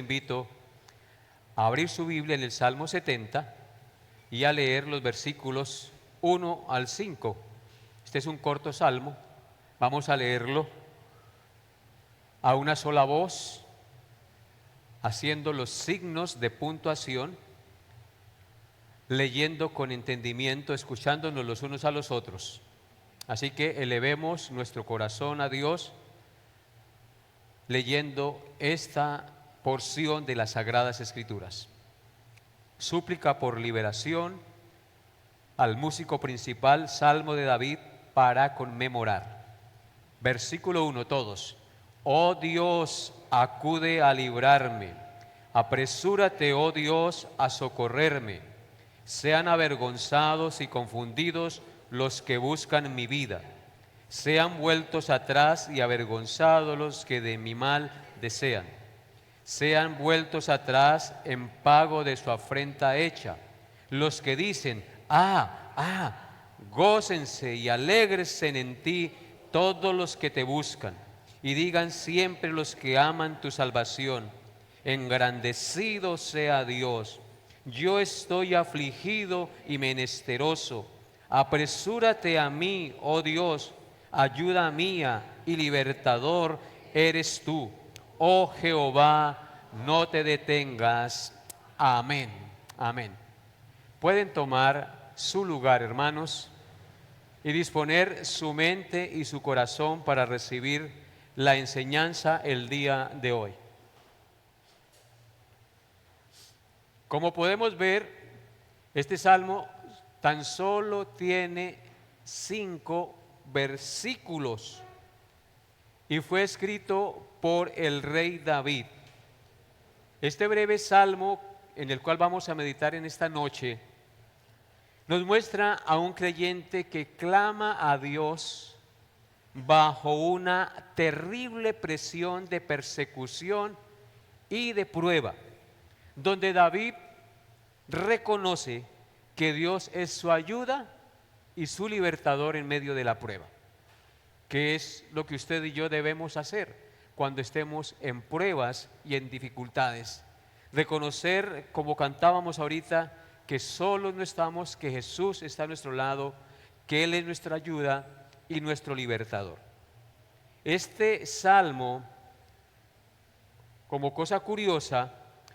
invito a abrir su Biblia en el Salmo 70 y a leer los versículos 1 al 5. Este es un corto salmo, vamos a leerlo a una sola voz, haciendo los signos de puntuación, leyendo con entendimiento, escuchándonos los unos a los otros. Así que elevemos nuestro corazón a Dios leyendo esta porción de las Sagradas Escrituras. Súplica por liberación al músico principal, Salmo de David para conmemorar. Versículo 1, todos. Oh Dios, acude a librarme. Apresúrate, oh Dios, a socorrerme. Sean avergonzados y confundidos los que buscan mi vida. Sean vueltos atrás y avergonzados los que de mi mal desean. Sean vueltos atrás en pago de su afrenta hecha. Los que dicen, gócense y alégrense en ti todos los que te buscan. Y digan siempre los que aman tu salvación, engrandecido sea Dios. Yo estoy afligido y menesteroso. Apresúrate a mí, oh Dios, ayuda mía y libertador eres tú. Oh Jehová, no te detengas. Amén. Amén. Pueden tomar su lugar, hermanos, y disponer su mente y su corazón para recibir la enseñanza el día de hoy. Como podemos ver, este salmo tan solo tiene 5 versículos y fue escrito por el rey David. Este breve salmo en el cual vamos a meditar en esta noche nos muestra a un creyente que clama a Dios bajo una terrible presión de persecución y de prueba, donde David reconoce que Dios es su ayuda y su libertador en medio de la prueba, que es lo que usted y yo debemos hacer cuando estemos en pruebas y en dificultades. Reconocer, como cantábamos ahorita, que solo no estamos, que Jesús está a nuestro lado, que Él es nuestra ayuda y nuestro libertador. Este salmo, como cosa curiosa,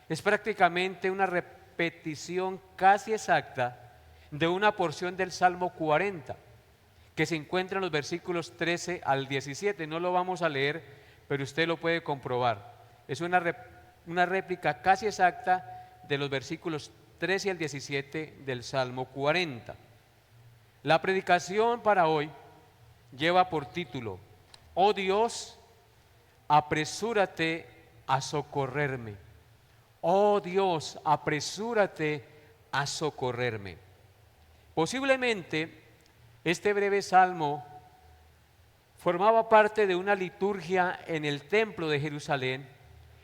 es prácticamente una repetición casi exacta de una porción del Salmo 40, que se encuentra en los versículos 13 al 17. No lo vamos a leer, pero usted lo puede comprobar. Es una réplica casi exacta de los versículos 13 al 17 del Salmo 40. La predicación para hoy lleva por título: Oh Dios, apresúrate a socorrerme. Oh Dios, apresúrate a socorrerme. Posiblemente este breve salmo formaba parte de una liturgia en el templo de Jerusalén,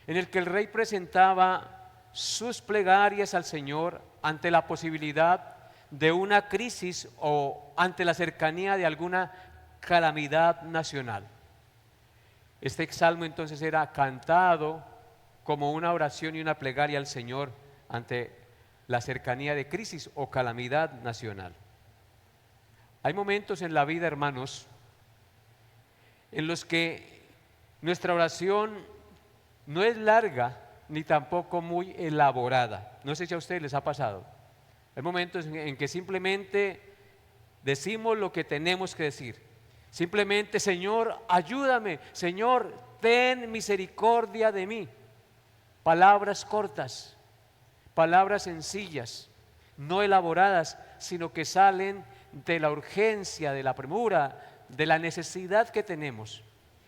en el que el rey presentaba sus plegarias al Señor ante la posibilidad de una crisis o ante la cercanía de alguna calamidad nacional. Este salmo entonces era cantado como una oración y una plegaria al Señor ante la cercanía de crisis o calamidad nacional. Hay momentos en la vida, hermanos, en los que nuestra oración no es larga ni tampoco muy elaborada. No sé si a ustedes les ha pasado. Hay momentos en que simplemente decimos lo que tenemos que decir. Simplemente, Señor, ayúdame. Señor, ten misericordia de mí. Palabras cortas, palabras sencillas, no elaboradas, sino que salen de la urgencia, de la premura, de la necesidad que tenemos.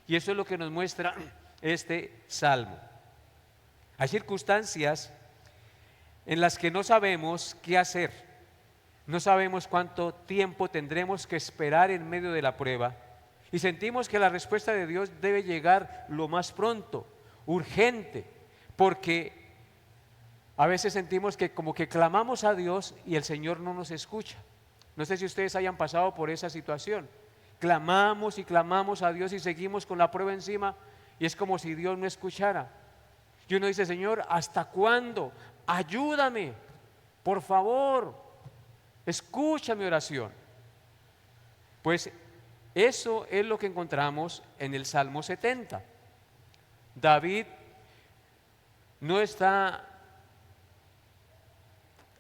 Y eso es lo que nos muestra este salmo. Hay circunstancias en las que no sabemos qué hacer, no sabemos cuánto tiempo tendremos que esperar en medio de la prueba y sentimos que la respuesta de Dios debe llegar lo más pronto, urgente, porque a veces sentimos que como que clamamos a Dios y el Señor no nos escucha. No sé si ustedes hayan pasado por esa situación. Clamamos y clamamos a Dios y seguimos con la prueba encima y es como si Dios no escuchara. Y uno dice, Señor, ¿hasta cuándo? Ayúdame, por favor, escucha mi oración. Pues eso es lo que encontramos en el Salmo 70. David no está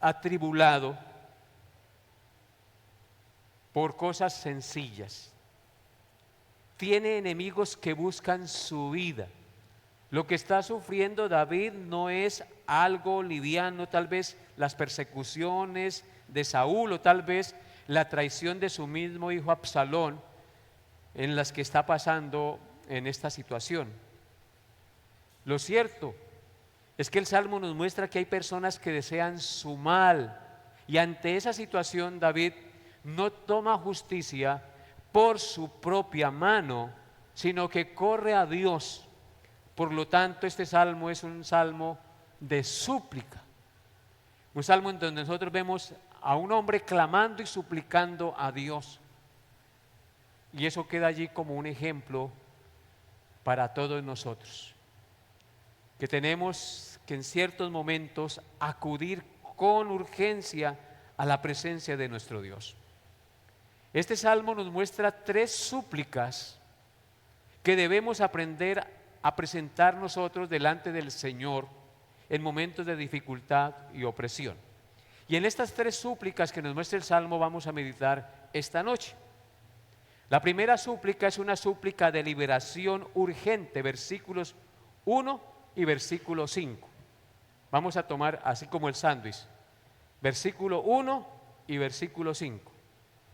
atribulado por cosas sencillas. Tiene enemigos que buscan su vida. Lo que está sufriendo David no es algo liviano, tal vez las persecuciones de Saúl o tal vez la traición de su mismo hijo Absalón en las que está pasando en esta situación. Lo cierto es que el Salmo nos muestra que hay personas que desean su mal y ante esa situación David no toma justicia por su propia mano, sino que corre a Dios. Por lo tanto, este salmo es un salmo de súplica, un salmo en donde nosotros vemos a un hombre clamando y suplicando a Dios. Y eso queda allí como un ejemplo para todos nosotros, que tenemos que en ciertos momentos acudir con urgencia a la presencia de nuestro Dios. Este salmo nos muestra 3 súplicas que debemos aprender a presentar nosotros delante del Señor en momentos de dificultad y opresión. Y en estas 3 súplicas que nos muestra el Salmo vamos a meditar esta noche. La primera súplica es una súplica de liberación urgente, versículos 1 y versículo 5. Vamos a tomar así como el sándwich, versículo 1 y versículo 5.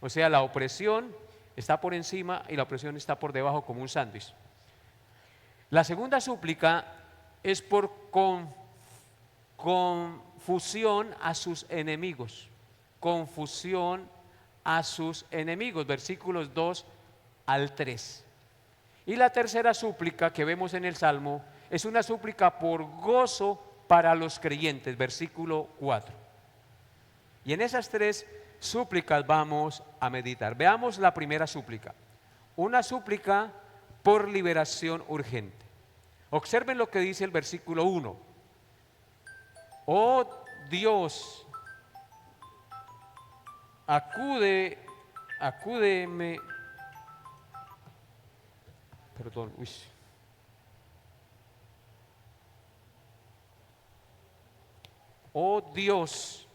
O sea, la opresión está por encima y la opresión está por debajo como un sándwich. La segunda súplica es por confusión a sus enemigos. Confusión a sus enemigos, versículos 2 al 3. Y la tercera súplica que vemos en el Salmo es una súplica por gozo para los creyentes, versículo 4. Y en esas 3 súplicas vamos a meditar. Veamos la primera súplica. Una súplica por liberación urgente. Observen lo que dice el versículo 1. Oh Dios, acúdeme, perdón, oh Dios,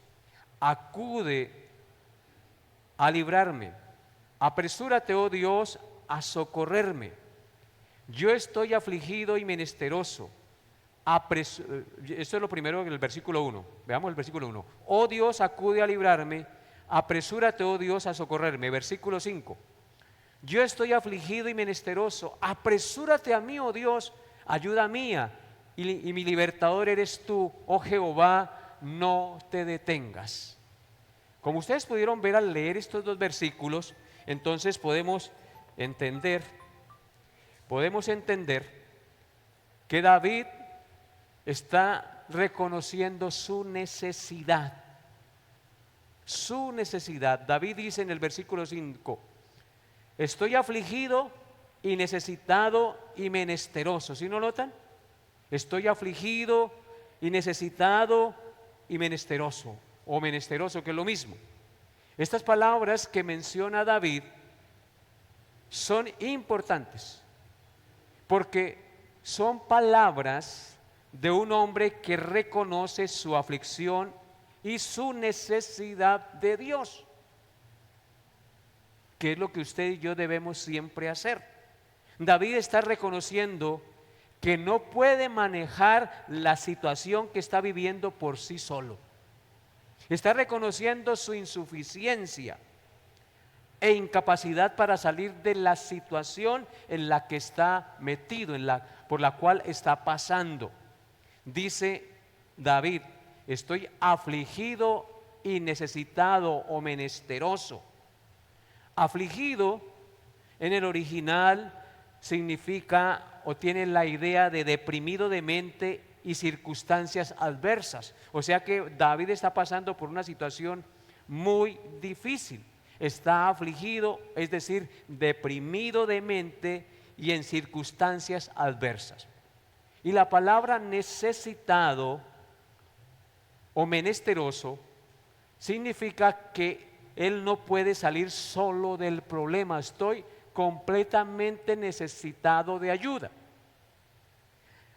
acude a librarme. Apresúrate, oh Dios, a socorrerme. Yo estoy afligido y menesteroso. Esto es lo primero en el versículo 1. Veamos el versículo 1. Oh Dios, acude a librarme. Apresúrate, oh Dios, a socorrerme. Versículo 5. Yo estoy afligido y menesteroso. Apresúrate a mí, oh Dios, ayuda mía. Y mi libertador eres tú, oh Jehová, no te detengas. Como ustedes pudieron ver al leer estos 2 versículos, entonces podemos entender que David está reconociendo su necesidad. Su necesidad. David dice en el versículo 5, estoy afligido y necesitado y menesteroso. ¿Sí no notan? Estoy afligido y necesitado y menesteroso, o menesteroso, que es lo mismo. Estas palabras que menciona David son importantes, porque son palabras de un hombre que reconoce su aflicción y su necesidad de Dios, que es lo que usted y yo debemos siempre hacer. David está reconociendo que no puede manejar la situación que está viviendo por sí solo. Está reconociendo su insuficiencia e incapacidad para salir de la situación en la que está metido, por la cual está pasando. Dice David, estoy afligido y necesitado o menesteroso. Afligido en el original significa o tiene la idea de deprimido de mente y circunstancias adversas. O sea que David está pasando por una situación muy difícil. Está afligido, es decir, deprimido de mente y en circunstancias adversas. Y la palabra necesitado o menesteroso significa que él no puede salir solo del problema. Estoy completamente necesitado de ayuda.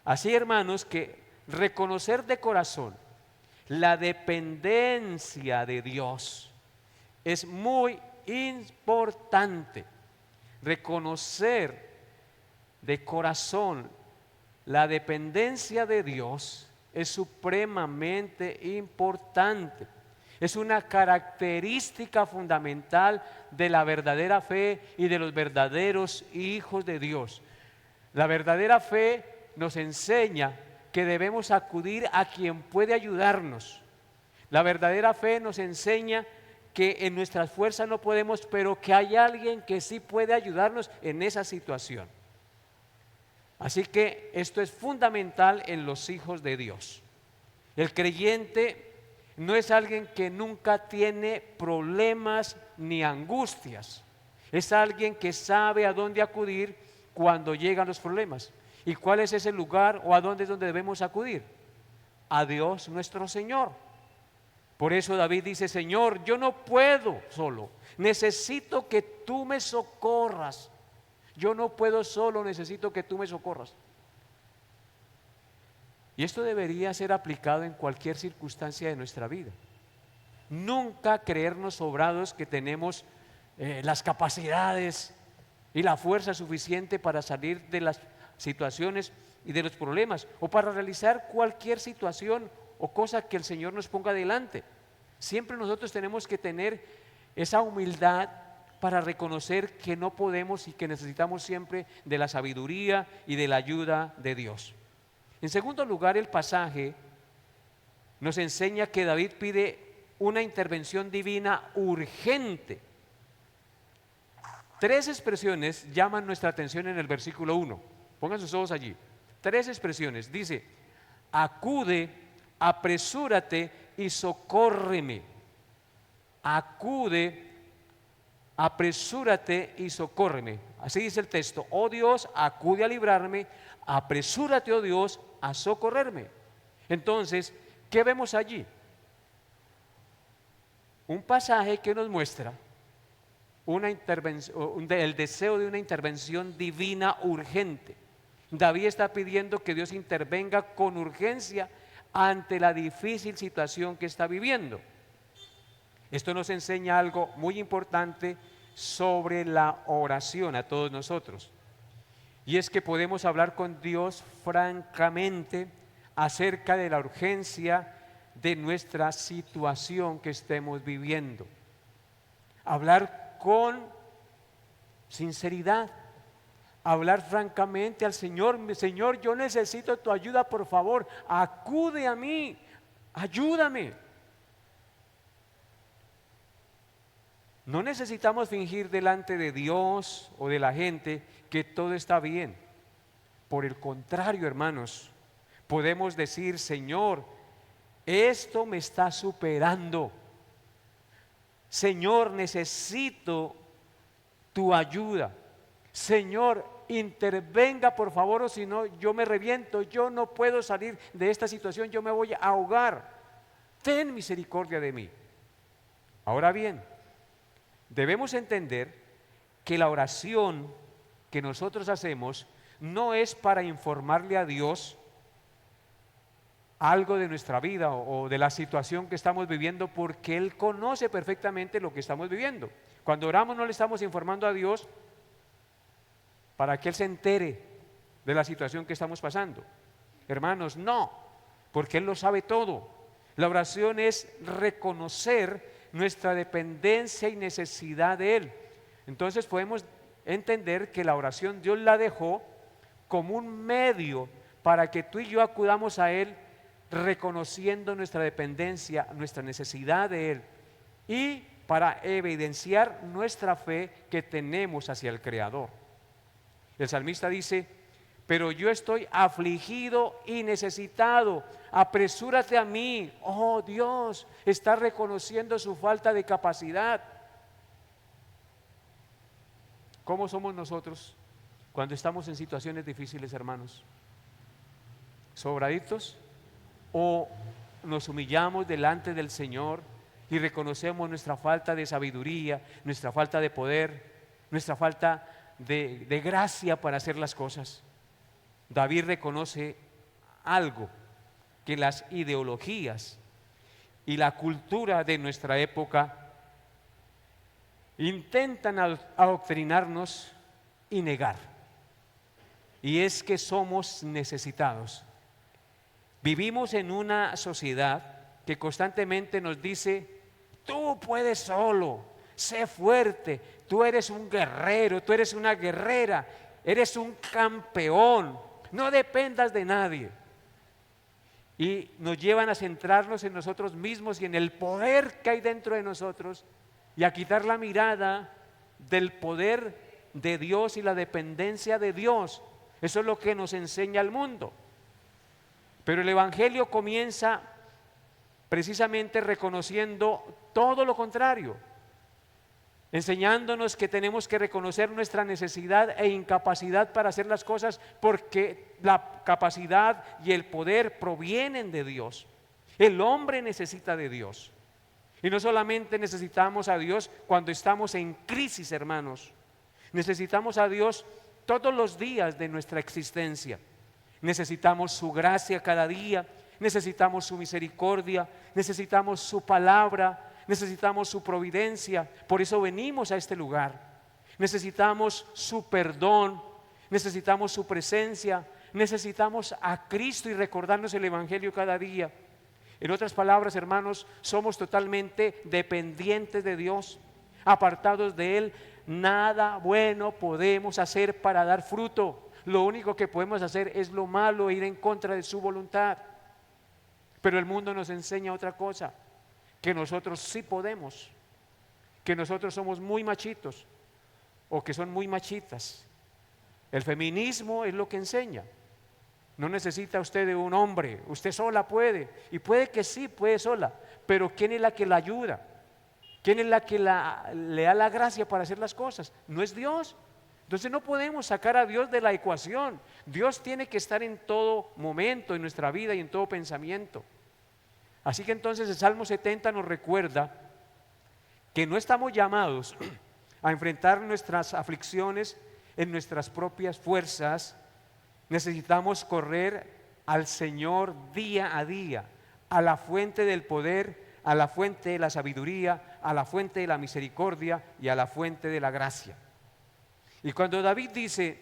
Así, hermanos, que reconocer de corazón la dependencia de Dios es muy importante. Reconocer de corazón la dependencia de Dios es supremamente importante. Es una característica fundamental de la verdadera fe y de los verdaderos hijos de Dios. La verdadera fe nos enseña que debemos acudir a quien puede ayudarnos. La verdadera fe nos enseña que en nuestras fuerzas no podemos, pero que hay alguien que sí puede ayudarnos en esa situación. Así que esto es fundamental en los hijos de Dios. El creyente no es alguien que nunca tiene problemas ni angustias. Es alguien que sabe a dónde acudir cuando llegan los problemas. ¿Y cuál es ese lugar o a dónde es donde debemos acudir? A Dios nuestro Señor. Por eso David dice: Señor, yo no puedo solo, necesito que tú me socorras. Yo no puedo solo, necesito que tú me socorras. Y esto debería ser aplicado en cualquier circunstancia de nuestra vida. Nunca creernos sobrados que tenemos las capacidades y la fuerza suficiente para salir de las situaciones y de los problemas, o para realizar cualquier situación o cosa que el Señor nos ponga delante. Siempre nosotros tenemos que tener esa humildad para reconocer que no podemos y que necesitamos siempre de la sabiduría y de la ayuda de Dios. En segundo lugar, el pasaje nos enseña que David pide una intervención divina urgente. Tres expresiones llaman nuestra atención en el versículo 1. Pongan sus ojos allí. Tres expresiones. Dice: acude, apresúrate y socórreme. Acude, apresúrate y socórreme. Así dice el texto: oh Dios, acude a librarme, apresúrate, oh Dios, a socorrerme. Entonces, ¿qué vemos allí? Un pasaje que nos muestra una intervención, el deseo de una intervención divina urgente. David está pidiendo que Dios intervenga con urgencia ante la difícil situación que está viviendo. Esto nos enseña algo muy importante sobre la oración a todos nosotros. Y es que podemos hablar con Dios francamente acerca de la urgencia de nuestra situación que estemos viviendo. Hablar con sinceridad, hablar francamente al Señor: Señor, yo necesito tu ayuda, por favor, acude a mí, ayúdame. No necesitamos fingir delante de Dios o de la gente que todo está bien. Por el contrario, hermanos, podemos decir: Señor, esto me está superando. Señor, necesito tu ayuda. Señor, intervenga por favor, o si no, yo me reviento, yo no puedo salir de esta situación, yo me voy a ahogar. Ten misericordia de mí. Ahora bien, debemos entender que la oración que nosotros hacemos no es para informarle a Dios algo de nuestra vida o de la situación que estamos viviendo, porque Él conoce perfectamente lo que estamos viviendo. Cuando oramos no le estamos informando a Dios para que Él se entere de la situación que estamos pasando. Hermanos, no, porque Él lo sabe todo. La oración es reconocer nuestra dependencia y necesidad de Él. Entonces podemos entender que la oración Dios la dejó como un medio para que tú y yo acudamos a Él reconociendo nuestra dependencia, nuestra necesidad de Él, y para evidenciar nuestra fe que tenemos hacia el Creador. El salmista dice: pero yo estoy afligido y necesitado, apresúrate a mí. Oh Dios, está reconociendo su falta de capacidad. ¿Cómo somos nosotros cuando estamos en situaciones difíciles, hermanos? sobraditos, o nos humillamos delante del Señor y reconocemos nuestra falta de sabiduría, nuestra falta de poder, nuestra falta de gracia para hacer las cosas. David reconoce algo, que las ideologías y la cultura de nuestra época intentan adoctrinarnos y negar, y es que somos necesitados. Vivimos en una sociedad que constantemente nos dice: tú puedes solo, sé fuerte, tú eres un guerrero, tú eres una guerrera, eres un campeón, no dependas de nadie. Y nos llevan a centrarnos en nosotros mismos y en el poder que hay dentro de nosotros, y a quitar la mirada del poder de Dios y la dependencia de Dios. Eso es lo que nos enseña el mundo. Pero el Evangelio comienza precisamente reconociendo todo lo contrario, enseñándonos que tenemos que reconocer nuestra necesidad e incapacidad para hacer las cosas, porque la capacidad y el poder provienen de Dios. El hombre necesita de Dios. Y no solamente necesitamos a Dios cuando estamos en crisis, hermanos. Necesitamos a Dios todos los días de nuestra existencia. Necesitamos su gracia cada día, necesitamos su misericordia, necesitamos su palabra, necesitamos su providencia. Por eso venimos a este lugar. Necesitamos su perdón, necesitamos su presencia, necesitamos a Cristo y recordarnos el Evangelio cada día. En otras palabras, hermanos, somos totalmente dependientes de Dios. Apartados de Él, nada bueno podemos hacer para dar fruto. Lo único que podemos hacer es lo malo e ir en contra de su voluntad. Pero el mundo nos enseña otra cosa, que nosotros sí podemos, que nosotros somos muy machitos o que son muy machitas. El feminismo es lo que enseña. No necesita usted de un hombre, usted sola puede, y puede que sí, puede sola, pero ¿quién es la que la ayuda? ¿Quién es la que le da la gracia para hacer las cosas? No es Dios. Entonces no podemos sacar a Dios de la ecuación. Dios tiene que estar en todo momento en nuestra vida y en todo pensamiento. Así que entonces el Salmo 70 nos recuerda que no estamos llamados a enfrentar nuestras aflicciones en nuestras propias fuerzas. Necesitamos correr al Señor día a día, a la fuente del poder, a la fuente de la sabiduría, a la fuente de la misericordia y a la fuente de la gracia. Y cuando David dice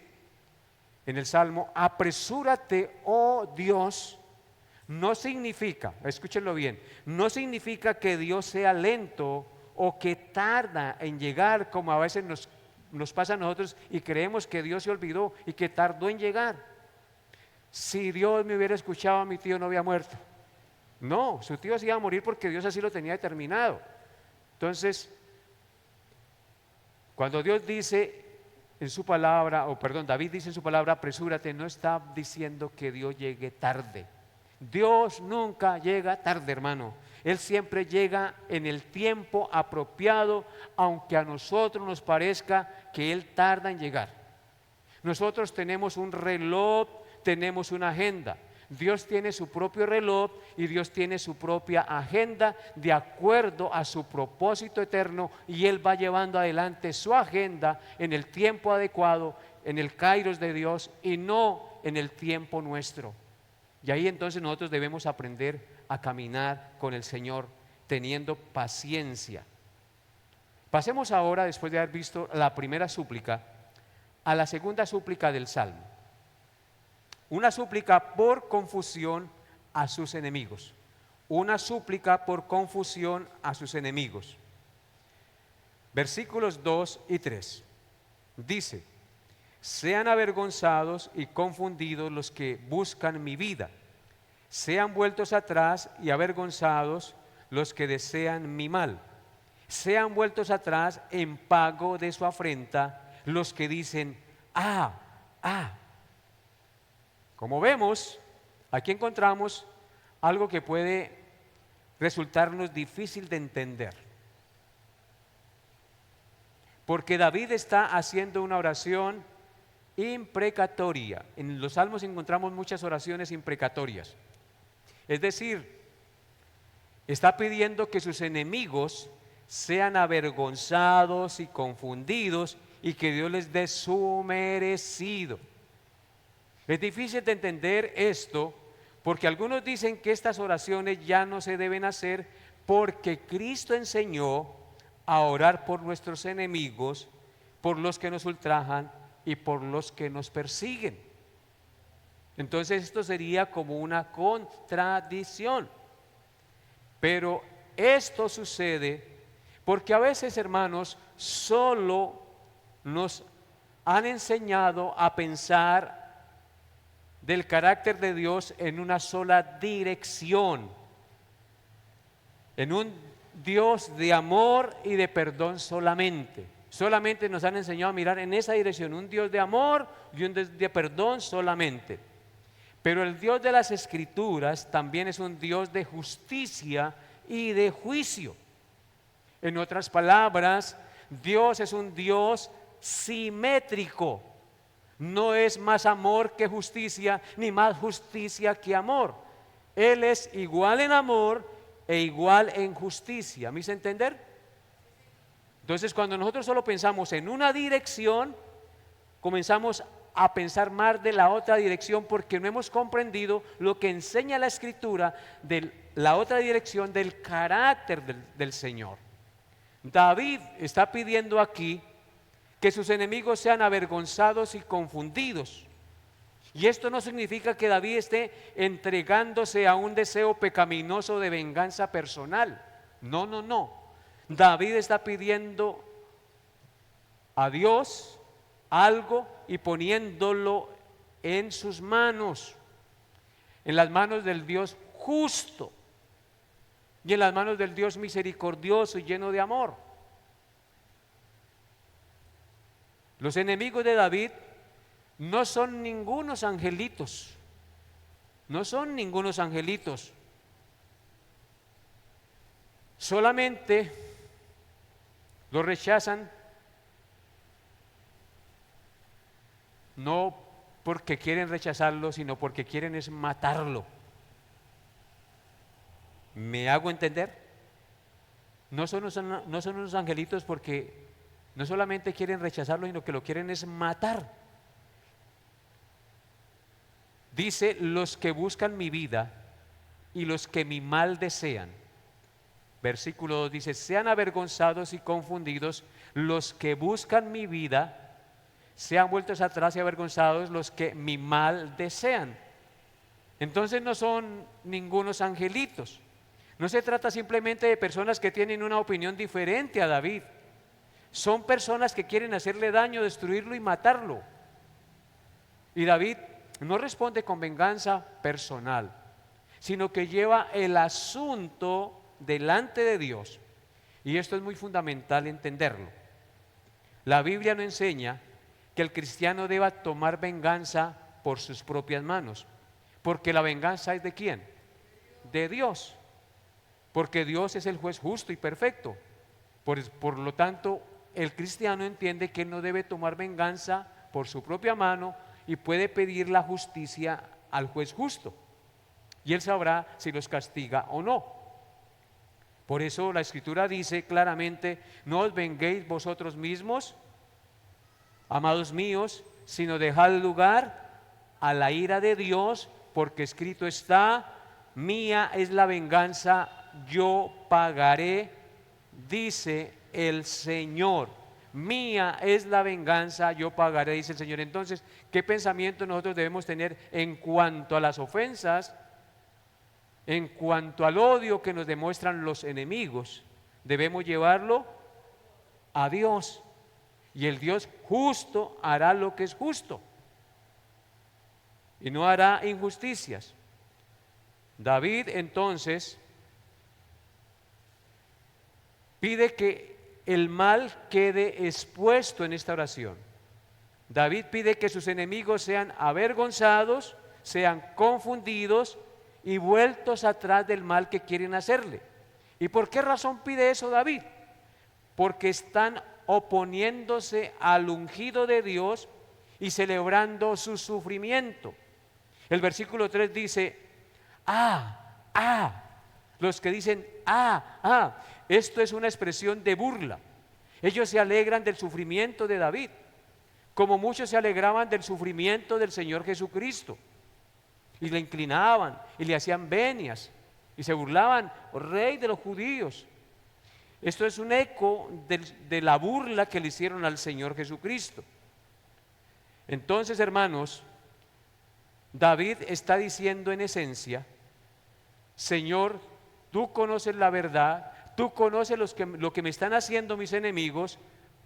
en el Salmo: apresúrate, oh Dios, no significa, escúchenlo bien, no significa que Dios sea lento o que tarda en llegar, como a veces nos pasa a nosotros y creemos que Dios se olvidó y que tardó en llegar. Si Dios me hubiera escuchado, mi tío no había muerto. No, su tío se iba a morir porque Dios así lo tenía determinado. Entonces, cuando Dios dice en su palabra, David dice en su palabra: apresúrate, no está diciendo que Dios llegue tarde. Dios nunca llega tarde, hermano. Él siempre llega en el tiempo apropiado, aunque a nosotros nos parezca que Él tarda en llegar. Nosotros tenemos un reloj, tenemos una agenda. Dios tiene su propio reloj y Dios tiene su propia agenda de acuerdo a su propósito eterno, y Él va llevando adelante su agenda en el tiempo adecuado, en el kairos de Dios y no en el tiempo nuestro. Y ahí entonces nosotros debemos aprender a caminar con el Señor teniendo paciencia. Pasemos ahora, después de haber visto la primera súplica, a la segunda súplica del Salmo. Una súplica por confusión a sus enemigos. Una súplica por confusión a sus enemigos. Versículos 2 y 3. Dice: sean avergonzados y confundidos los que buscan mi vida. Sean vueltos atrás y avergonzados los que desean mi mal. Sean vueltos atrás en pago de su afrenta los que dicen: ah, ah. Como vemos, aquí encontramos algo que puede resultarnos difícil de entender. Porque David está haciendo una oración imprecatoria. En los Salmos encontramos muchas oraciones imprecatorias. Es decir, está pidiendo que sus enemigos sean avergonzados y confundidos y que Dios les dé su merecido. Es difícil de entender esto porque algunos dicen que estas oraciones ya no se deben hacer porque Cristo enseñó a orar por nuestros enemigos, por los que nos ultrajan y por los que nos persiguen. Entonces esto sería como una contradicción. Pero esto sucede porque a veces, hermanos, solo nos han enseñado a pensar del carácter de Dios en una sola dirección, en un Dios de amor y de perdón solamente. Solamente nos han enseñado a mirar en esa dirección, un Dios de amor y un Dios de perdón solamente. Pero el Dios de las Escrituras también es un Dios de justicia y de juicio. En otras palabras, Dios es un Dios simétrico. No es más amor que justicia, ni más justicia que amor. Él es igual en amor e igual en justicia. ¿Me hice entender? Entonces, cuando nosotros solo pensamos en una dirección, comenzamos a pensar más de la otra dirección porque no hemos comprendido lo que enseña la Escritura de la otra dirección del carácter del Señor. David está pidiendo aquí que sus enemigos sean avergonzados y confundidos. Y esto no significa que David esté entregándose a un deseo pecaminoso de venganza personal. No, no, no. David está pidiendo a Dios algo y poniéndolo en sus manos, en las manos del Dios justo y en las manos del Dios misericordioso y lleno de amor. Los enemigos de David no son ningunos angelitos, no son ningunos angelitos, solamente lo rechazan no porque quieren rechazarlo, sino porque quieren es matarlo. ¿Me hago entender? No son unos angelitos porque no solamente quieren rechazarlo, sino que lo quieren es matar. Dice, los que buscan mi vida y los que mi mal desean. Versículo 2 dice, sean avergonzados y confundidos los que buscan mi vida, sean vueltos atrás y avergonzados los que mi mal desean. Entonces no son ningunos angelitos. No se trata simplemente de personas que tienen una opinión diferente a David. Son personas que quieren hacerle daño, destruirlo y matarlo. Y David no responde con venganza personal, sino que lleva el asunto delante de Dios. Y esto es muy fundamental entenderlo. La Biblia no enseña que el cristiano deba tomar venganza por sus propias manos, porque la venganza es ¿de quién? De Dios, porque Dios es el juez justo y perfecto. Por lo tanto, el cristiano entiende que él no debe tomar venganza por su propia mano y puede pedir la justicia al juez justo, y él sabrá si los castiga o no. Por eso la Escritura dice claramente, no os venguéis vosotros mismos, amados míos, sino dejad lugar a la ira de Dios, porque escrito está, mía es la venganza, yo pagaré, dice el Señor. Mía es la venganza, yo pagaré, dice el Señor. Entonces, ¿qué pensamiento nosotros debemos tener en cuanto a las ofensas, en cuanto al odio que nos demuestran los enemigos? Debemos llevarlo a Dios, y el Dios justo hará lo que es justo y no hará injusticias. David entonces pide que el mal quede expuesto en esta oración. David pide que sus enemigos sean avergonzados, sean confundidos y vueltos atrás del mal que quieren hacerle. ¿Y por qué razón pide eso David? Porque están oponiéndose al ungido de Dios y celebrando su sufrimiento. El versículo 3 dice, los que dicen, esto es una expresión de burla. Ellos se alegran del sufrimiento de David, como muchos se alegraban del sufrimiento del Señor Jesucristo, y le inclinaban, y le hacían venias, y se burlaban, "Oh, Rey de los judíos". Esto es un eco de la burla que le hicieron al Señor Jesucristo. Entonces, hermanos, David está diciendo en esencia, Señor, tú conoces la verdad, tú conoces lo que me están haciendo mis enemigos,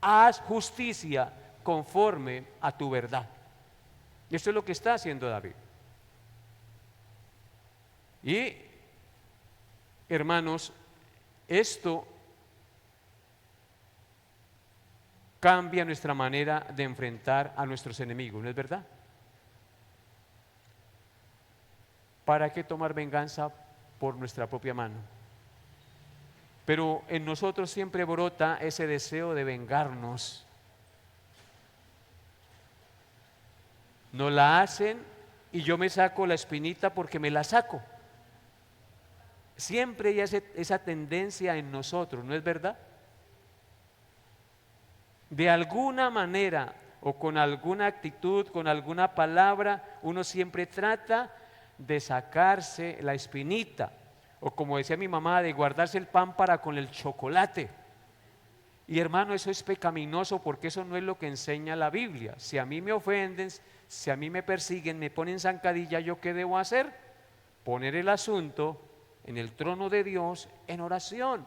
haz justicia conforme a tu verdad. Y esto es lo que está haciendo David. Y, hermanos, esto cambia nuestra manera de enfrentar a nuestros enemigos, ¿no es verdad? ¿Para qué tomar venganza por nuestra propia mano? Pero en nosotros siempre brota ese deseo de vengarnos. Nos la hacen y yo me saco la espinita porque me la saco. Siempre hay esa tendencia en nosotros, ¿no es verdad? De alguna manera o con alguna actitud, con alguna palabra, uno siempre trata de sacarse la espinita, o como decía mi mamá, de guardarse el pan para con el chocolate. Y hermano, eso es pecaminoso porque eso no es lo que enseña la Biblia. Si a mí me ofenden, si a mí me persiguen, me ponen zancadilla, ¿yo qué debo hacer? Poner el asunto en el trono de Dios en oración.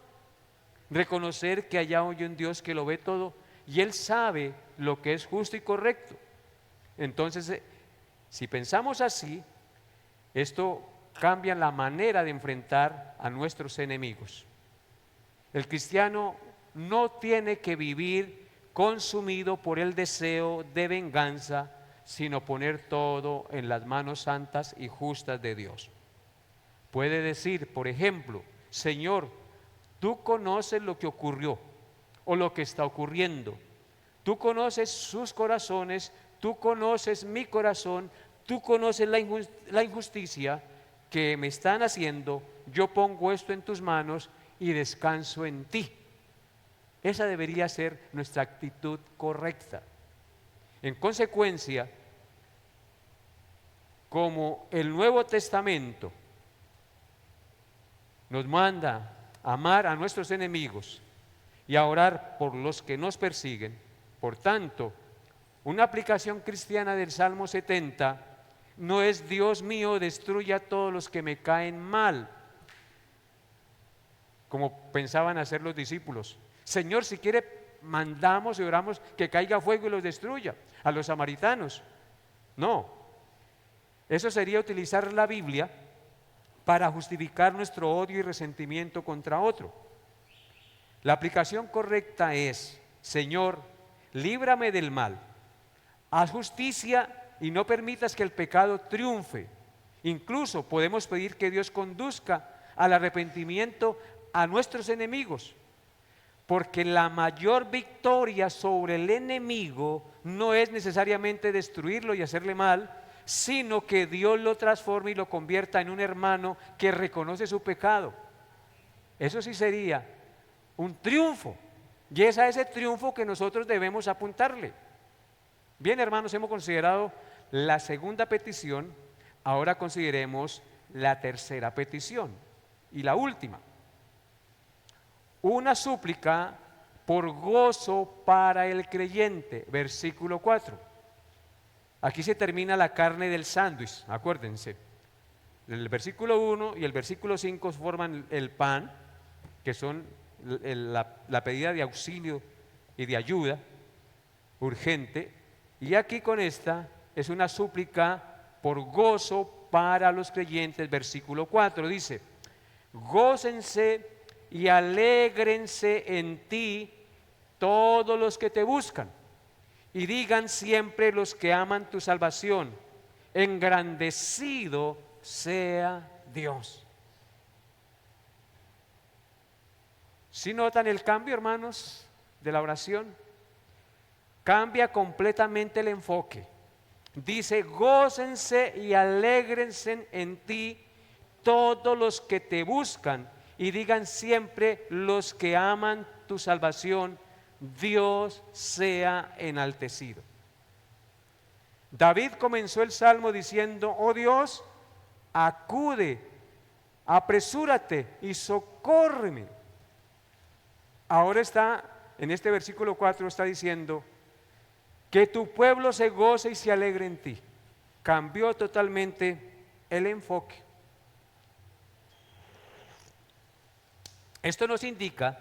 Reconocer que allá hay un Dios que lo ve todo y Él sabe lo que es justo y correcto. Entonces, si pensamos así, esto cambia la manera de enfrentar a nuestros enemigos. El cristiano no tiene que vivir consumido por el deseo de venganza, sino poner todo en las manos santas y justas de Dios. Puede decir, por ejemplo, Señor, tú conoces lo que ocurrió o lo que está ocurriendo. Tú conoces sus corazones, tú conoces mi corazón, tú conoces la injusticia que me están haciendo. Yo pongo esto en tus manos y descanso en ti. Esa debería ser nuestra actitud correcta. En consecuencia, como el Nuevo Testamento nos manda a amar a nuestros enemigos y a orar por los que nos persiguen, por tanto, una aplicación cristiana del Salmo 70 no es Dios mío, destruya a todos los que me caen mal, como pensaban hacer los discípulos. Señor, si quiere, mandamos y oramos que caiga fuego y los destruya, a los samaritanos. No, eso sería utilizar la Biblia para justificar nuestro odio y resentimiento contra otro. La aplicación correcta es, Señor, líbrame del mal, haz justicia y no permitas que el pecado triunfe. Incluso podemos pedir que Dios conduzca al arrepentimiento a nuestros enemigos, porque la mayor victoria sobre el enemigo no es necesariamente destruirlo y hacerle mal, sino que Dios lo transforme y lo convierta en un hermano que reconoce su pecado. Eso sí sería un triunfo, y es a ese triunfo que nosotros debemos apuntarle. Bien, hermanos, hemos considerado la segunda petición, ahora consideremos la tercera petición y la última. Una súplica por gozo para el creyente, versículo 4. Aquí se termina la carne del sándwich, acuérdense. El versículo 1 y el versículo 5 forman el pan, que son la pedida de auxilio y de ayuda urgente. Y aquí con esta es una súplica por gozo para los creyentes, versículo 4. Dice, gócense y alégrense en ti todos los que te buscan, y digan siempre los que aman tu salvación, engrandecido sea Dios. ¿Sí notan el cambio, hermanos, de la oración? Cambia completamente el enfoque. Dice, gócense y alégrense en ti todos los que te buscan, y digan siempre los que aman tu salvación, Dios sea enaltecido. David comenzó el salmo diciendo, oh Dios, acude, apresúrate y socórreme. Ahora está, en este versículo 4 está diciendo, que tu pueblo se goce y se alegre en ti. Cambió totalmente el enfoque. Esto nos indica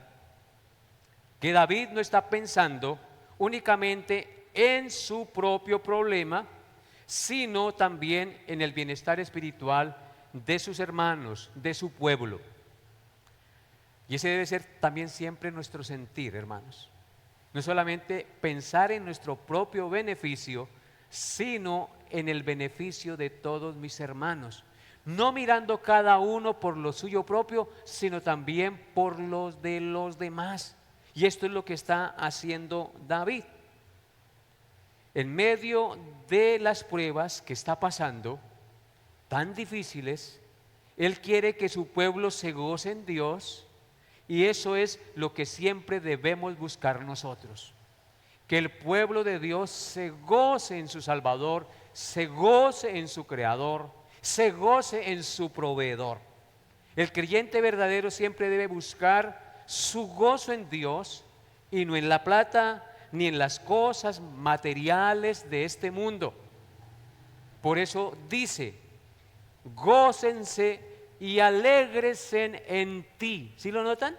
que David no está pensando únicamente en su propio problema, sino también en el bienestar espiritual de sus hermanos, de su pueblo. Y ese debe ser también siempre nuestro sentir, hermanos. No solamente pensar en nuestro propio beneficio, sino en el beneficio de todos mis hermanos. No mirando cada uno por lo suyo propio, sino también por los de los demás. Y esto es lo que está haciendo David. En medio de las pruebas que está pasando, tan difíciles, él quiere que su pueblo se goce en Dios, y eso es lo que siempre debemos buscar nosotros. Que el pueblo de Dios se goce en su Salvador, se goce en su Creador, se goce en su proveedor. El creyente verdadero siempre debe buscar su gozo en Dios y no en la plata ni en las cosas materiales de este mundo. Por eso dice, gócense y alégrense en ti. ¿Sí lo notan?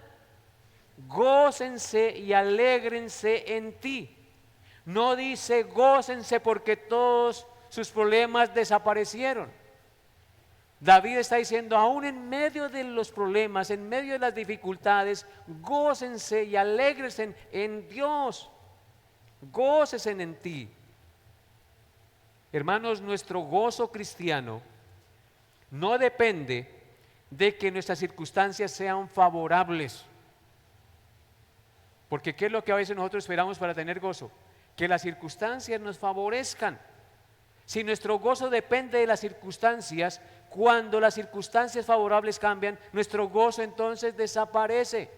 Gócense y alégrense en ti. No dice gócense porque todos sus problemas desaparecieron. David está diciendo, aún en medio de los problemas, en medio de las dificultades, gócense y alégrense en Dios. Gócense en ti. Hermanos, nuestro gozo cristiano no depende de que nuestras circunstancias sean favorables. Porque ¿qué es lo que a veces nosotros esperamos para tener gozo? Que las circunstancias nos favorezcan. Si nuestro gozo depende de las circunstancias, cuando las circunstancias favorables cambian, nuestro gozo entonces desaparece.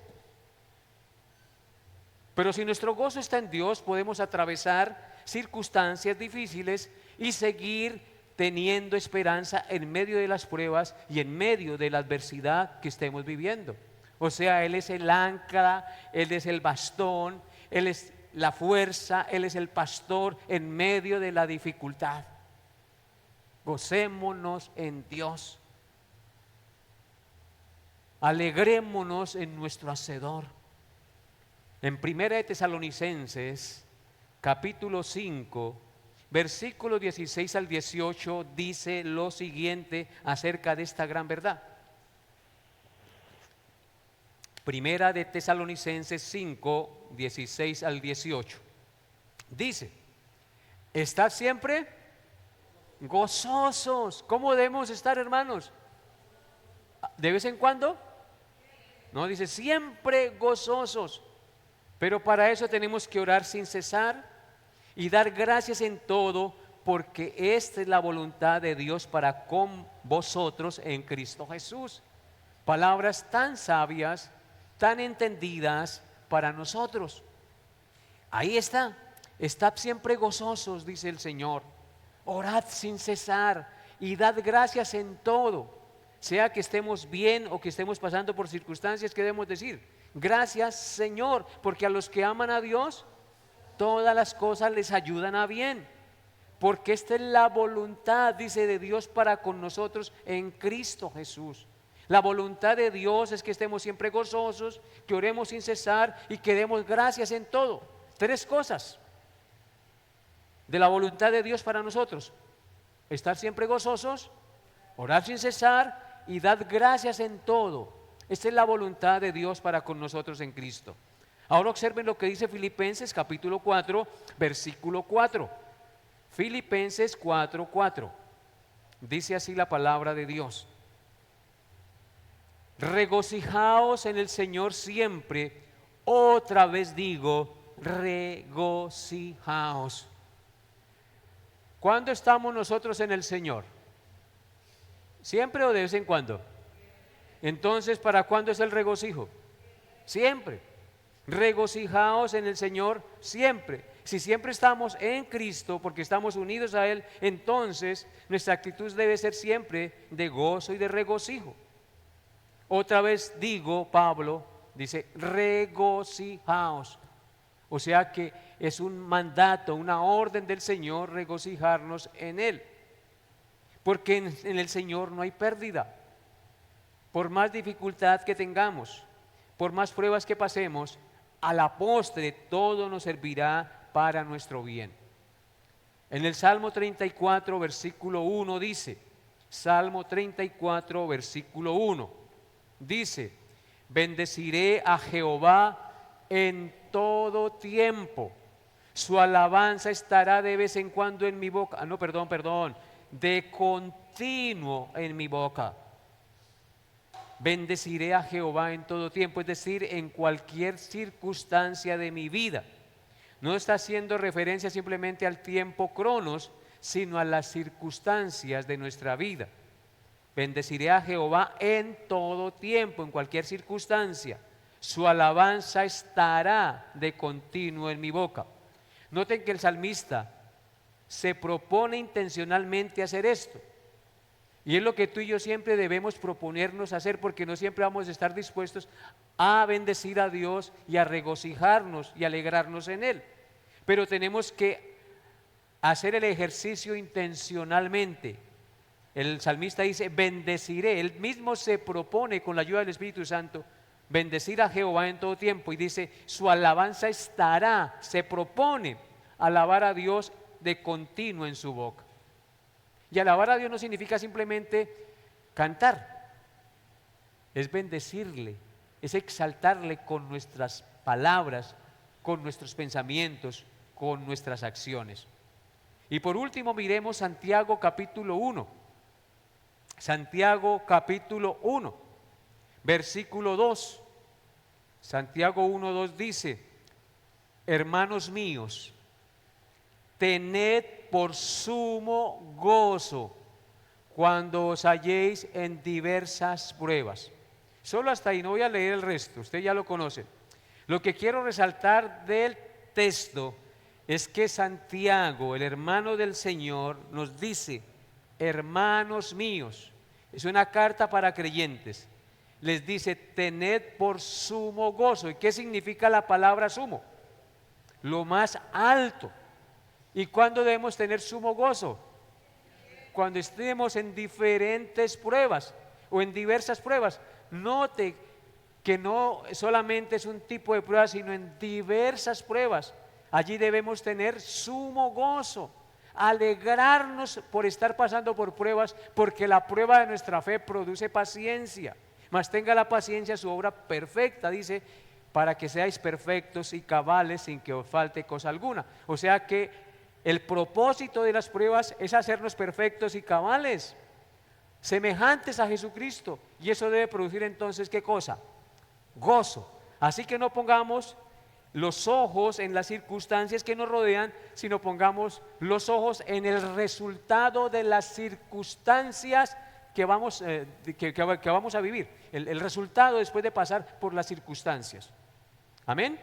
Pero si nuestro gozo está en Dios, podemos atravesar circunstancias difíciles y seguir teniendo esperanza en medio de las pruebas y en medio de la adversidad que estemos viviendo. O sea, Él es el ancla, Él es el bastón, Él es la fuerza, Él es el pastor en medio de la dificultad. Gocémonos en Dios. Alegrémonos en nuestro Hacedor. En 1 de Tesalonicenses, capítulo 5, versículos 16 al 18, dice lo siguiente acerca de esta gran verdad. Primera de Tesalonicenses 5, 16 al 18. Dice, estad siempre gozosos. ¿Cómo debemos estar, hermanos? ¿De vez en cuando? No, dice siempre gozosos. Pero para eso tenemos que orar sin cesar y dar gracias en todo, porque esta es la voluntad de Dios para con vosotros en Cristo Jesús. Palabras tan sabias, tan entendidas para nosotros. Ahí está, estad siempre gozosos, dice el Señor. Orad sin cesar y dad gracias en todo, sea que estemos bien o que estemos pasando por circunstancias. ¿Qué debemos decir? Gracias, Señor, porque a los que aman a Dios, todas las cosas les ayudan a bien, porque esta es la voluntad, dice, de Dios para con nosotros en Cristo Jesús. La voluntad de Dios es que estemos siempre gozosos, que oremos sin cesar y que demos gracias en todo. 3 cosas de la voluntad de Dios para nosotros: estar siempre gozosos, orar sin cesar y dar gracias en todo. Esta es la voluntad de Dios para con nosotros en Cristo. Ahora observen lo que dice Filipenses capítulo 4, versículo 4. Filipenses 4, 4. Dice así la palabra de Dios: regocijaos en el Señor siempre. Otra vez digo, regocijaos. ¿Cuándo estamos nosotros en el Señor? ¿Siempre o de vez en cuando? Entonces, ¿para cuándo es el regocijo? Siempre. Regocijaos en el Señor siempre. Si siempre estamos en Cristo porque estamos unidos a Él, entonces nuestra actitud debe ser siempre de gozo y de regocijo. Otra vez digo, Pablo dice, regocijaos. O sea que es un mandato, una orden del Señor regocijarnos en Él. Porque en el Señor no hay pérdida. Por más dificultad que tengamos, por más pruebas que pasemos, a la postre todo nos servirá para nuestro bien. En el Salmo 34, versículo 1 dice, Salmo 34, versículo 1, dice, bendeciré a Jehová en todo tiempo, su alabanza estará de vez en cuando en mi boca, de continuo en mi boca. Bendeciré a Jehová en todo tiempo, es decir, en cualquier circunstancia de mi vida. No está haciendo referencia simplemente al tiempo cronos, sino a las circunstancias de nuestra vida. Bendeciré a Jehová en todo tiempo, en cualquier circunstancia. Su alabanza estará de continuo en mi boca. Noten que el salmista se propone intencionalmente hacer esto. Y es lo que tú y yo siempre debemos proponernos hacer, porque no siempre vamos a estar dispuestos a bendecir a Dios y a regocijarnos y alegrarnos en Él. Pero tenemos que hacer el ejercicio intencionalmente. El salmista dice, bendeciré. Él mismo se propone con la ayuda del Espíritu Santo bendecir a Jehová en todo tiempo. Y dice, su alabanza estará, se propone alabar a Dios de continuo en su boca. Y alabar a Dios no significa simplemente cantar, es bendecirle, es exaltarle con nuestras palabras, con nuestros pensamientos, con nuestras acciones. Y por último miremos Santiago capítulo 1, Santiago capítulo 1, versículo 2. Santiago 1:2 dice, hermanos míos, tened por sumo gozo cuando os halléis en diversas pruebas. Solo hasta ahí, no voy a leer el resto, usted ya lo conoce. Lo que quiero resaltar del texto es que Santiago, el hermano del Señor, nos dice, hermanos míos, es una carta para creyentes, les dice, tened por sumo gozo. ¿Y qué significa la palabra sumo? Lo más alto. ¿Y cuándo debemos tener sumo gozo? Cuando estemos en diferentes pruebas o en diversas pruebas. Note que no solamente es un tipo de prueba, sino en diversas pruebas. Allí debemos tener sumo gozo, alegrarnos por estar pasando por pruebas, porque la prueba de nuestra fe produce paciencia. Mas tenga la paciencia su obra perfecta, dice, para que seáis perfectos y cabales sin que os falte cosa alguna. O sea que el propósito de las pruebas es hacernos perfectos y cabales, semejantes a Jesucristo. Y eso debe producir entonces, ¿qué cosa? Gozo. Así que no pongamos los ojos en las circunstancias que nos rodean, sino pongamos los ojos en el resultado de las circunstancias que vamos a vivir, el resultado después de pasar por las circunstancias. Amén.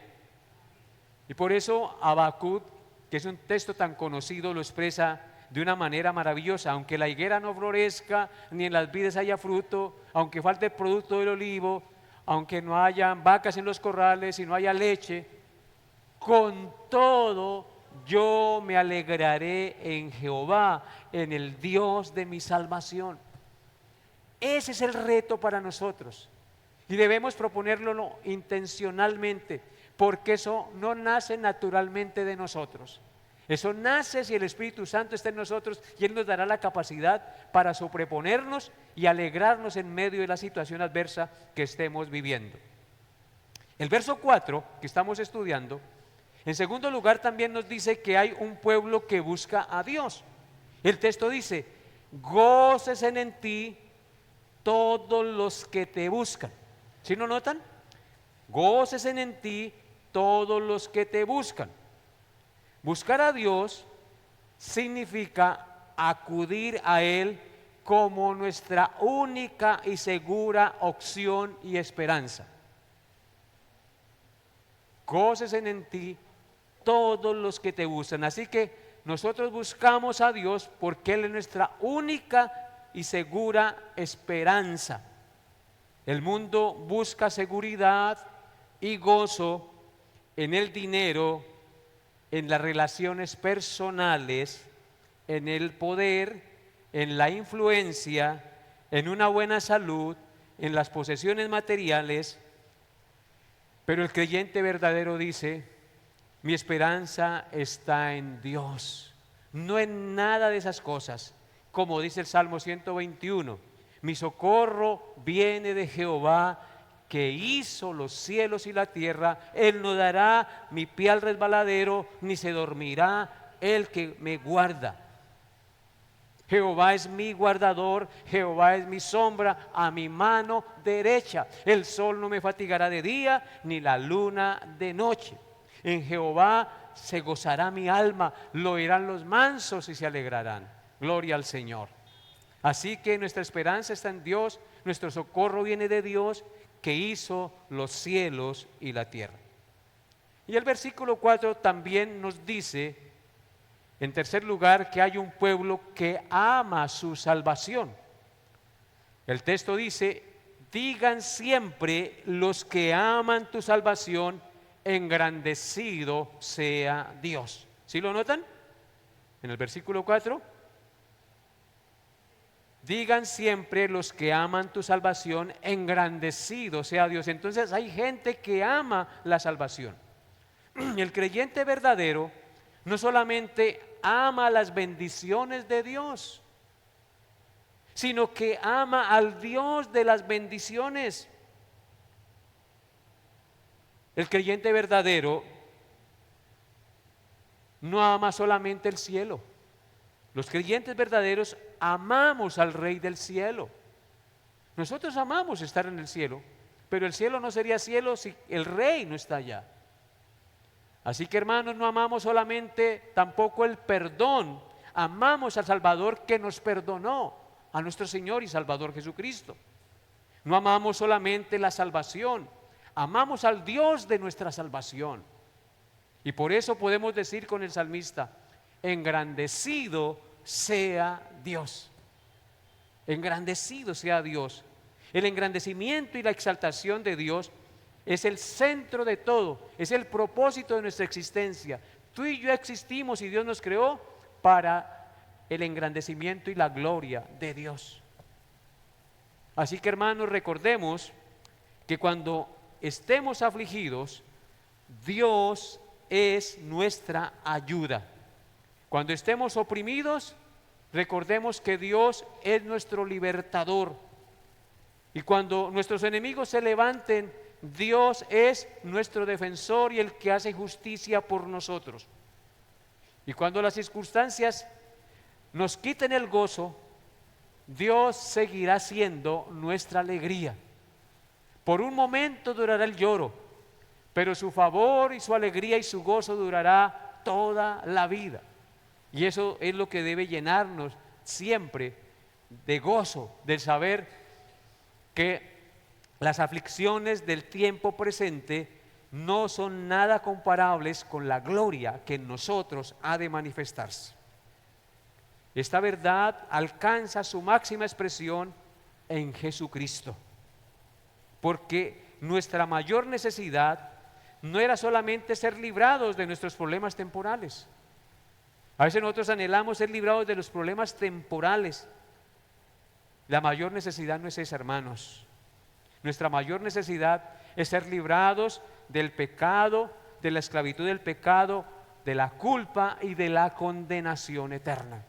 Y por eso Habacuc, que es un texto tan conocido, lo expresa de una manera maravillosa. Aunque la higuera no florezca, ni en las vides haya fruto, aunque falte el producto del olivo, aunque no haya vacas en los corrales y no haya leche, con todo yo me alegraré en Jehová, en el Dios de mi salvación. Ese es el reto para nosotros y debemos proponerlo intencionalmente, porque eso no nace naturalmente de nosotros. Eso nace si el Espíritu Santo está en nosotros, y Él nos dará la capacidad para sobreponernos y alegrarnos en medio de la situación adversa que estemos viviendo. El verso 4 que estamos estudiando, en segundo lugar, también nos dice que hay un pueblo que busca a Dios. El texto dice, gócese en ti todos los que te buscan. ¿Sí lo notan? Gócese en ti todos los que te buscan. Buscar a Dios significa acudir a Él como nuestra única y segura opción y esperanza. Gócesen en ti todos los que te buscan. Así que nosotros buscamos a Dios porque Él es nuestra única y segura esperanza. El mundo busca seguridad y gozo en el dinero, en las relaciones personales, en el poder, en la influencia, en una buena salud, en las posesiones materiales. Pero el creyente verdadero dice: mi esperanza está en Dios, no en nada de esas cosas. Como dice el Salmo 121, mi socorro viene de Jehová, que hizo los cielos y la tierra. Él no dará mi pie al resbaladero, ni se dormirá el que me guarda. Jehová es mi guardador, Jehová es mi sombra a mi mano derecha. El sol no me fatigará de día, ni la luna de noche. En Jehová se gozará mi alma, lo oirán los mansos y se alegrarán. Gloria al Señor. Así que nuestra esperanza está en Dios, nuestro socorro viene de Dios, que hizo los cielos y la tierra. Y el versículo 4 también nos dice, en tercer lugar, que hay un pueblo que ama su salvación. El texto dice: digan siempre los que aman tu salvación, engrandecido sea Dios. ¿Sí lo notan? En el versículo 4. Digan siempre los que aman tu salvación, engrandecido sea Dios. Entonces hay gente que ama la salvación. El creyente verdadero no solamente ama las bendiciones de Dios, sino que ama al Dios de las bendiciones. El creyente verdadero no ama solamente el cielo. Los creyentes verdaderos amamos al Rey del cielo. Nosotros amamos estar en el cielo, pero el cielo no sería cielo si el Rey no está allá. Así que, hermanos, no amamos solamente tampoco el perdón, amamos al Salvador que nos perdonó, a nuestro Señor y Salvador Jesucristo. No amamos solamente la salvación, amamos al Dios de nuestra salvación. Y por eso podemos decir con el salmista: engrandecido sea Dios. Engrandecido sea Dios. El engrandecimiento y la exaltación de Dios es el centro de todo, es el propósito de nuestra existencia. Tú y yo existimos y Dios nos creó para el engrandecimiento y la gloria de Dios. Así que, hermanos, recordemos que cuando estemos afligidos, Dios es nuestra ayuda. Cuando estemos oprimidos, recordemos que Dios es nuestro libertador. Y cuando nuestros enemigos se levanten, Dios es nuestro defensor y el que hace justicia por nosotros. Y cuando las circunstancias nos quiten el gozo, Dios seguirá siendo nuestra alegría. Por un momento durará el lloro, pero su favor y su alegría y su gozo durará toda la vida. Y eso es lo que debe llenarnos siempre de gozo, del saber que las aflicciones del tiempo presente no son nada comparables con la gloria que en nosotros ha de manifestarse. Esta verdad alcanza su máxima expresión en Jesucristo, porque nuestra mayor necesidad no era solamente ser librados de nuestros problemas temporales. A veces nosotros anhelamos ser librados de los problemas temporales. La mayor necesidad no es esa, hermanos. Nuestra mayor necesidad es ser librados del pecado, de la esclavitud del pecado, de la culpa y de la condenación eterna.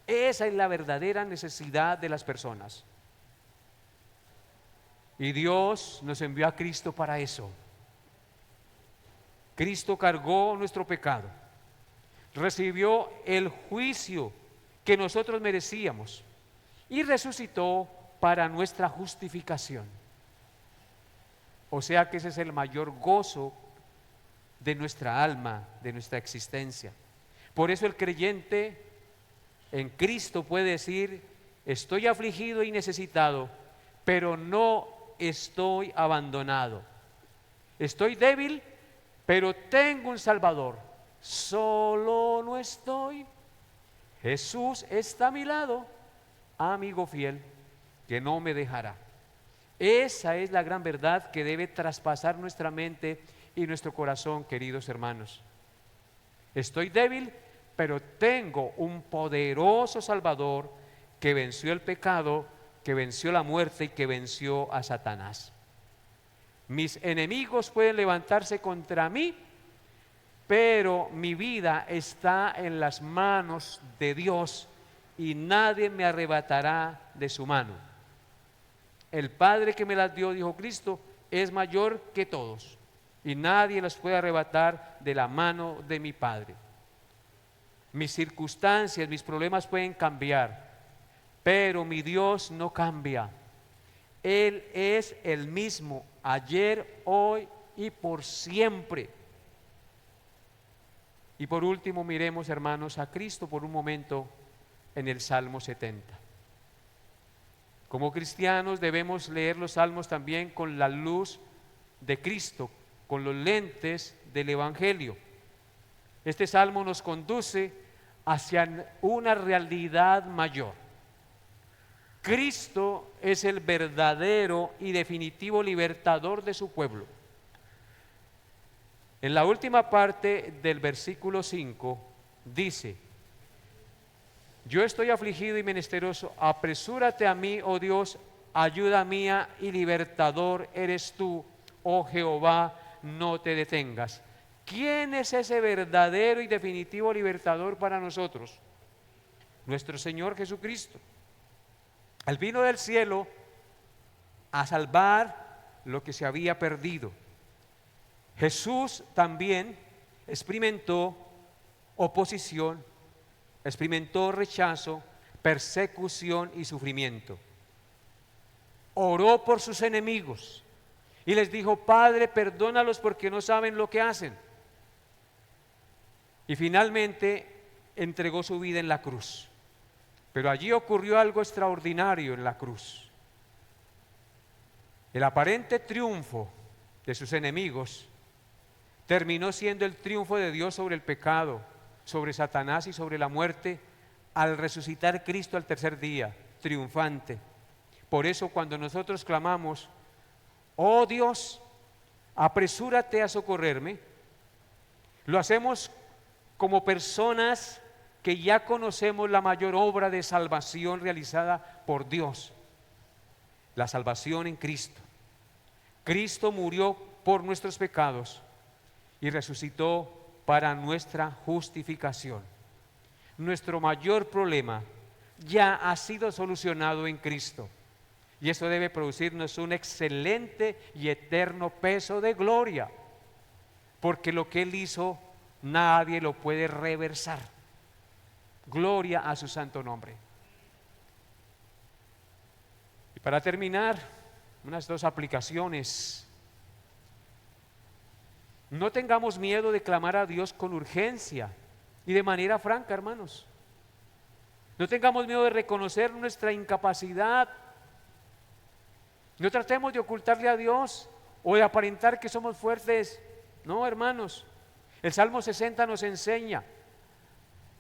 Esa es la verdadera necesidad de las personas. Y Dios nos envió a Cristo para eso. Cristo cargó nuestro pecado, recibió el juicio que nosotros merecíamos y resucitó para nuestra justificación. O sea que ese es el mayor gozo de nuestra alma, de nuestra existencia. Por eso el creyente en Cristo puede decir: estoy afligido y necesitado, pero no estoy abandonado. Estoy débil, pero tengo un Salvador. Solo no estoy. Jesús está a mi lado, amigo fiel, que no me dejará. Esa es la gran verdad que debe traspasar nuestra mente y nuestro corazón, queridos hermanos. Estoy débil, pero tengo un poderoso Salvador que venció el pecado, que venció la muerte y que venció a Satanás. Mis enemigos pueden levantarse contra mí, pero mi vida está en las manos de Dios y nadie me arrebatará de su mano. El Padre que me las dio, dijo Cristo, es mayor que todos y nadie las puede arrebatar de la mano de mi Padre. Mis circunstancias, mis problemas pueden cambiar, pero mi Dios no cambia. Él es el mismo ayer, hoy y por siempre. Y por último, miremos, hermanos, a Cristo por un momento en el Salmo 70. Como cristianos debemos leer los salmos también con la luz de Cristo, con los lentes del Evangelio. Este salmo nos conduce hacia una realidad mayor. Cristo es el verdadero y definitivo libertador de su pueblo. En la última parte del versículo 5 dice: yo estoy afligido y menesteroso, apresúrate a mí, oh Dios, ayuda mía y libertador eres tú, oh Jehová, no te detengas. ¿Quién es ese verdadero y definitivo libertador para nosotros? Nuestro Señor Jesucristo. Él vino del cielo a salvar lo que se había perdido. Jesús también experimentó oposición, experimentó rechazo, persecución y sufrimiento. Oró por sus enemigos y les dijo: Padre, perdónalos porque no saben lo que hacen. Y finalmente entregó su vida en la cruz. Pero allí ocurrió algo extraordinario en la cruz. El aparente triunfo de sus enemigos terminó siendo el triunfo de Dios sobre el pecado, sobre Satanás y sobre la muerte, al resucitar Cristo al tercer día, triunfante. Por eso cuando nosotros clamamos: oh Dios, apresúrate a socorrerme, lo hacemos como personas que ya conocemos la mayor obra de salvación realizada por Dios, la salvación en Cristo. Cristo murió por nuestros pecados y resucitó para nuestra justificación. Nuestro mayor problema ya ha sido solucionado en Cristo, y eso debe producirnos un excelente y eterno peso de gloria, porque lo que Él hizo nadie lo puede reversar. Gloria a su santo nombre. Y para terminar, unas dos aplicaciones. No tengamos miedo de clamar a Dios con urgencia y de manera franca, hermanos. No tengamos miedo de reconocer nuestra incapacidad. No tratemos de ocultarle a Dios o de aparentar que somos fuertes. No, hermanos. El Salmo 60 nos enseña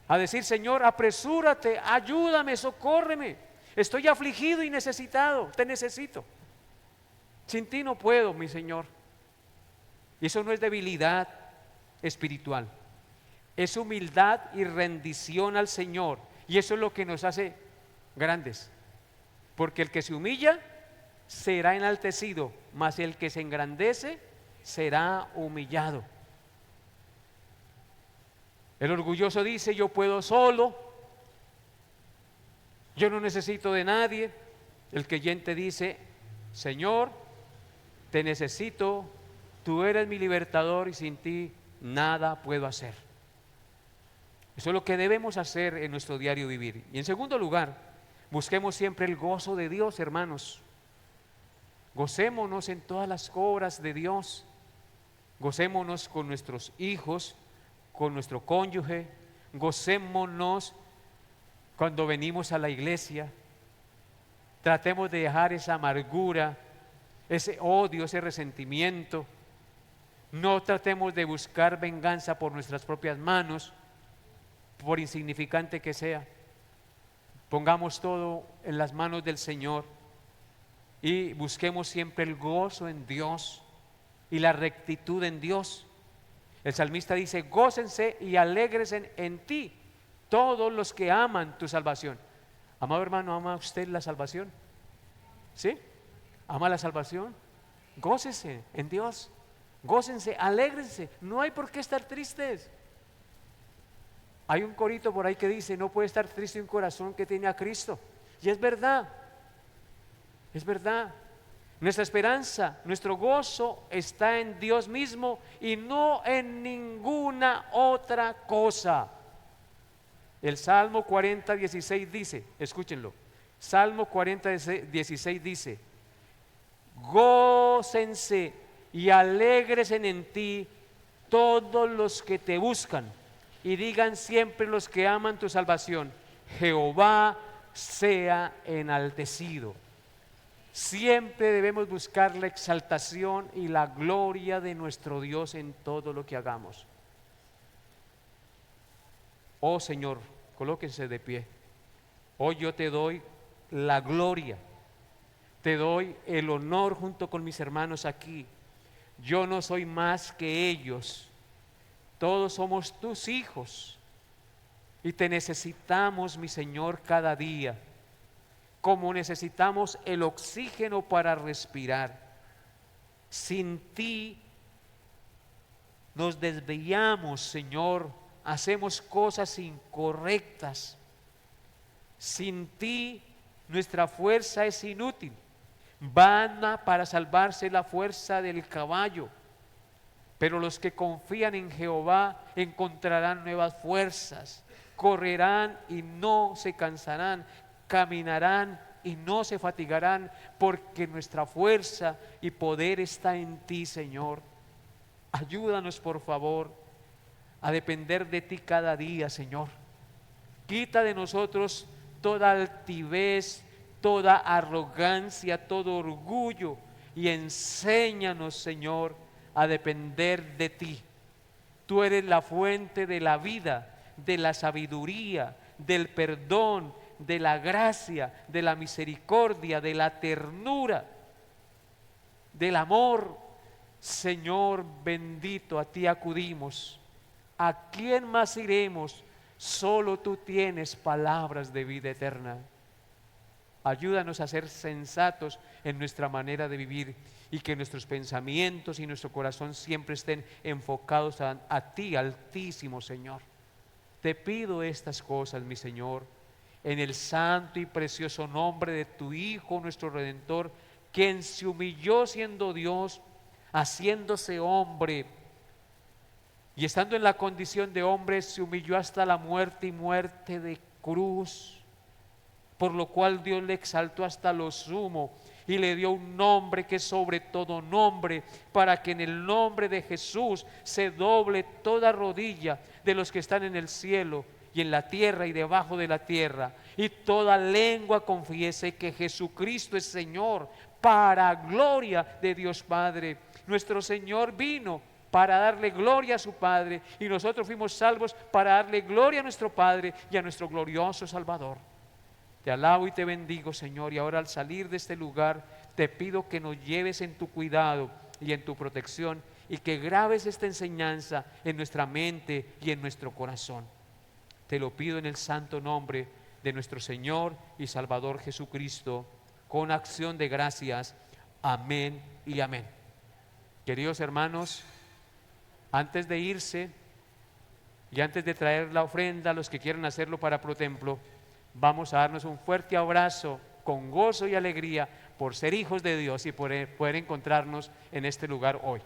a decir: Señor, apresúrate, ayúdame, socórreme. Estoy afligido y necesitado, te necesito. Sin ti no puedo, mi Señor. Y eso no es debilidad espiritual, es humildad y rendición al Señor. Y eso es lo que nos hace grandes, porque el que se humilla será enaltecido, mas el que se engrandece será humillado. El orgulloso dice: yo puedo solo, yo no necesito de nadie. El creyente dice: Señor, te necesito, tú eres mi libertador y sin ti nada puedo hacer. Eso es lo que debemos hacer en nuestro diario vivir. Y en segundo lugar, busquemos siempre el gozo de Dios, hermanos. Gocémonos en todas las obras de Dios. Gocémonos con nuestros hijos, con nuestro cónyuge, gocémonos cuando venimos a la iglesia. Tratemos de dejar esa amargura, ese odio, ese resentimiento. No tratemos de buscar venganza por nuestras propias manos, por insignificante que sea. Pongamos todo en las manos del Señor y busquemos siempre el gozo en Dios y la rectitud en Dios. El salmista dice: gócense y alégrense en ti todos los que aman tu salvación. Amado hermano, ¿ama usted la salvación? ¿Sí? ¿Ama la salvación? Gócese en Dios, gócense, alégrense, no hay por qué estar tristes. Hay un corito por ahí que dice: no puede estar triste un corazón que tiene a Cristo. Y es verdad, es verdad. Nuestra esperanza, nuestro gozo está en Dios mismo y no en ninguna otra cosa. El Salmo 40:16 dice, escúchenlo, Salmo 40:16 dice: gócense y alégrense en ti todos los que te buscan, y digan siempre los que aman tu salvación: Jehová sea enaltecido. Siempre debemos buscar la exaltación y la gloria de nuestro Dios en todo lo que hagamos. Oh Señor, colóquense de pie. Hoy yo te doy la gloria, te doy el honor junto con mis hermanos aquí. Yo no soy más que ellos. Todos somos tus hijos y te necesitamos, mi Señor, cada día, como necesitamos el oxígeno para respirar. Sin ti nos desviamos, Señor, hacemos cosas incorrectas. Sin ti nuestra fuerza es inútil. Vana para salvarse la fuerza del caballo, pero los que confían en Jehová encontrarán nuevas fuerzas, correrán y no se cansarán, caminarán y no se fatigarán, porque nuestra fuerza y poder está en ti, Señor. Ayúdanos, por favor, a depender de ti cada día, Señor. Quita de nosotros toda altivez, toda arrogancia, todo orgullo, y enséñanos, Señor, a depender de ti. Tú eres la fuente de la vida, de la sabiduría, del perdón, de la gracia, de la misericordia, de la ternura, del amor. Señor bendito, a ti acudimos. ¿A quién más iremos? Solo tú tienes palabras de vida eterna. Ayúdanos a ser sensatos en nuestra manera de vivir, y que nuestros pensamientos y nuestro corazón siempre estén enfocados a ti, Altísimo Señor. Te pido estas cosas, mi Señor, en el santo y precioso nombre de tu Hijo, nuestro Redentor, quien se humilló siendo Dios, haciéndose hombre, y estando en la condición de hombre, se humilló hasta la muerte, y muerte de cruz, por lo cual Dios le exaltó hasta lo sumo y le dio un nombre que es sobre todo nombre, para que en el nombre de Jesús se doble toda rodilla de los que están en el cielo y en la tierra y debajo de la tierra, y toda lengua confiese que Jesucristo es Señor, para gloria de Dios Padre. Nuestro Señor vino para darle gloria a su Padre, y nosotros fuimos salvos para darle gloria a nuestro Padre y a nuestro glorioso Salvador. Te alabo y te bendigo, Señor, y ahora al salir de este lugar te pido que nos lleves en tu cuidado y en tu protección, y que grabes esta enseñanza en nuestra mente y en nuestro corazón. Te lo pido en el santo nombre de nuestro Señor y Salvador Jesucristo, con acción de gracias. Amén y amén. Queridos hermanos, antes de irse y antes de traer la ofrenda a los que quieran hacerlo para ProTemplo, vamos a darnos un fuerte abrazo con gozo y alegría por ser hijos de Dios y por poder encontrarnos en este lugar hoy.